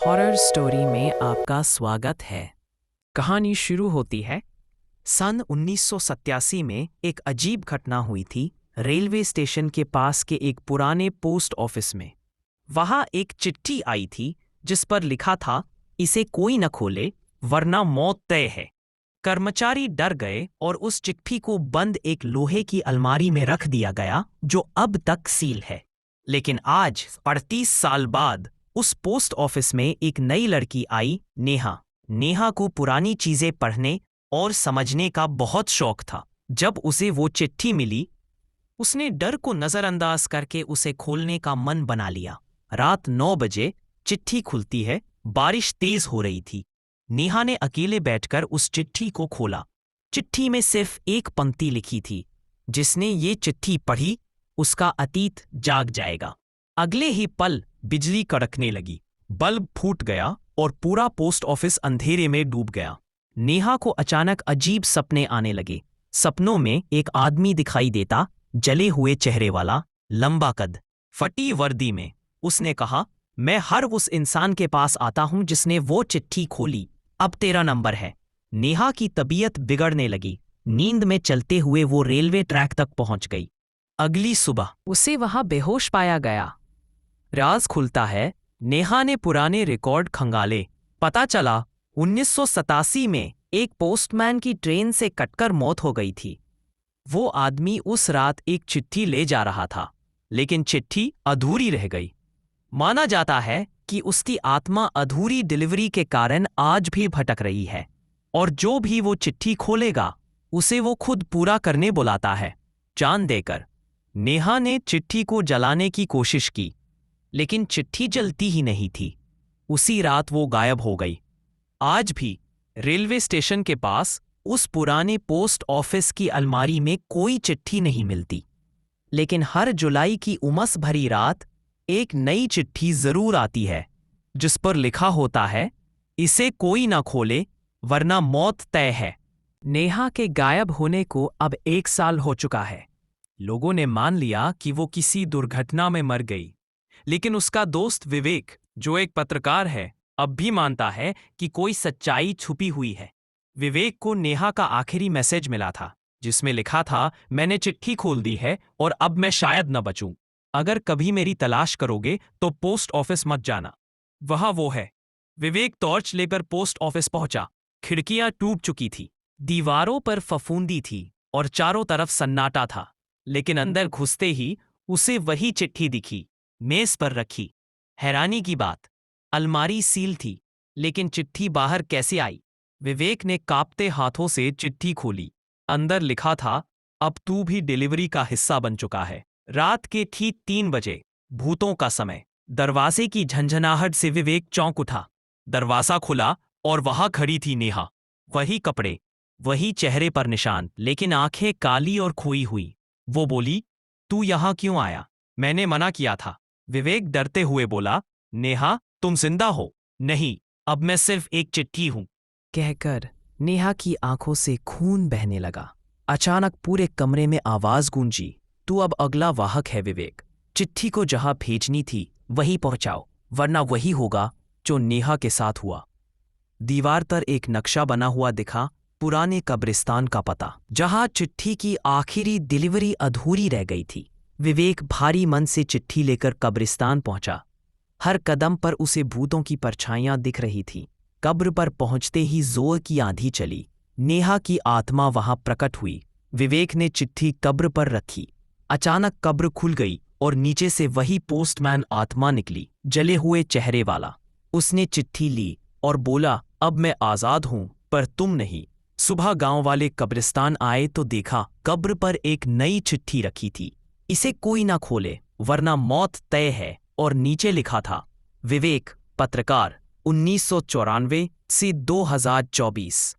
Horror story में आपका स्वागत है। कहानी शुरू होती है। सन 1987 में एक अजीब घटना हुई थी रेलवे स्टेशन के पास के एक पुराने पोस्ट ऑफिस में। वहां एक चिट्ठी आई थी जिस पर लिखा था, इसे कोई न खोले वरना मौत तय है। कर्मचारी डर गए और उस चिट्ठी को बंद एक लोहे की अलमारी में रख दिया गया जो अब तक सील है। लेकिन आज 38 साल बाद उस पोस्ट ऑफिस में एक नई लड़की आई, नेहा। नेहा को पुरानी चीजें पढ़ने और समझने का बहुत शौक था। जब उसे वो चिट्ठी मिली, उसने डर को नजरअंदाज करके उसे खोलने का मन बना लिया। रात 9 बजे चिट्ठी खुलती है। बारिश तेज हो रही थी। नेहा ने अकेले बैठकर उस चिट्ठी को खोला। चिट्ठी में सिर्फ एक पंक्ति लिखी थी, जिसने ये चिट्ठी पढ़ी उसका अतीत जाग जाएगा। अगले ही पल बिजली कड़कने लगी, बल्ब फूट गया और पूरा पोस्ट ऑफिस अंधेरे में डूब गया। नेहा को अचानक अजीब सपने आने लगे। सपनों में एक आदमी दिखाई देता, जले हुए चेहरे वाला, लंबा कद, फटी वर्दी में। उसने कहा, मैं हर उस इंसान के पास आता हूं जिसने वो चिट्ठी खोली। अब तेरा नंबर है। नेहा की तबीयत बिगड़ने लगी। नींद में चलते हुए वो रेलवे ट्रैक तक पहुंच गई। अगली सुबह उसे वहां बेहोश पाया गया। राज खुलता है। नेहा ने पुराने रिकॉर्ड खंगाले। पता चला 1987 में एक पोस्टमैन की ट्रेन से कटकर मौत हो गई थी। वो आदमी उस रात एक चिट्ठी ले जा रहा था, लेकिन चिट्ठी अधूरी रह गई। माना जाता है कि उसकी आत्मा अधूरी डिलीवरी के कारण आज भी भटक रही है, और जो भी वो चिट्ठी खोलेगा उसे वो खुद पूरा करने बुलाता है, जान देकर। नेहा ने चिट्ठी को जलाने की कोशिश की, लेकिन चिट्ठी जलती ही नहीं थी। उसी रात वो गायब हो गई। आज भी रेलवे स्टेशन के पास उस पुराने पोस्ट ऑफिस की अलमारी में कोई चिट्ठी नहीं मिलती। लेकिन हर जुलाई की उमस भरी रात एक नई चिट्ठी जरूर आती है, जिस पर लिखा होता है, इसे कोई ना खोले वरना मौत तय है। नेहा के गायब होने को अब 1 साल हो चुका है। लोगों ने मान लिया कि वो किसी दुर्घटना में मर गई, लेकिन उसका दोस्त विवेक, जो एक पत्रकार है, अब भी मानता है कि कोई सच्चाई छुपी हुई है। विवेक को नेहा का आखिरी मैसेज मिला था, जिसमें लिखा था, मैंने चिट्ठी खोल दी है और अब मैं शायद न बचूं। अगर कभी मेरी तलाश करोगे तो पोस्ट ऑफिस मत जाना, वहां वो है। विवेक टॉर्च लेकर पोस्ट ऑफिस पहुंचा। खिड़कियां टूट चुकी थी, दीवारों पर फफूंदी थी और चारों तरफ सन्नाटा था। लेकिन अंदर घुसते ही उसे वही चिट्ठी दिखी, मेज पर रखी। हैरानी की बात, अलमारी सील थी, लेकिन चिट्ठी बाहर कैसे आई? विवेक ने कांपते हाथों से चिट्ठी खोली। अंदर लिखा था, अब तू भी डिलीवरी का हिस्सा बन चुका है। रात के ठीक 3 बजे, भूतों का समय। दरवाजे की झंझनाहट से विवेक चौंक उठा। दरवाजा खुला और वहां खड़ी थी नेहा। वही कपड़े, वही चेहरे पर निशान, लेकिन आंखें काली और खोई हुई। वो बोली, तू यहां क्यों आया? मैंने मना किया था। विवेक डरते हुए बोला, नेहा, तुम जिंदा हो? नहीं, अब मैं सिर्फ एक चिट्ठी हूं, कहकर नेहा की आंखों से खून बहने लगा। अचानक पूरे कमरे में आवाज गूंजी, तू अब अगला वाहक है विवेक। चिट्ठी को जहां भेजनी थी वहीं पहुंचाओ, वरना वही होगा जो नेहा के साथ हुआ। दीवार पर एक नक्शा बना हुआ दिखा, पुराने कब्रिस्तान का पता, जहां चिट्ठी की आखिरी डिलीवरी अधूरी रह गई थी। विवेक भारी मन से चिट्ठी लेकर कब्रिस्तान पहुंचा। हर कदम पर उसे भूतों की परछाइयां दिख रही थीं। कब्र पर पहुंचते ही जोर की आंधी चली। नेहा की आत्मा वहां प्रकट हुई। विवेक ने चिट्ठी कब्र पर रखी। अचानक कब्र खुल गई और नीचे से वही पोस्टमैन आत्मा निकली, जले हुए चेहरे वाला। उसने चिट्ठी ली और बोला, अब मैं आजाद हूं, पर तुम नहीं। सुबह गांव वाले कब्रिस्तान आए तो देखा कब्र पर एक नई चिट्ठी रखी थी, इसे कोई ना खोले वरना मौत तय है। और नीचे लिखा था, विवेक, पत्रकार, 1994 से 2024।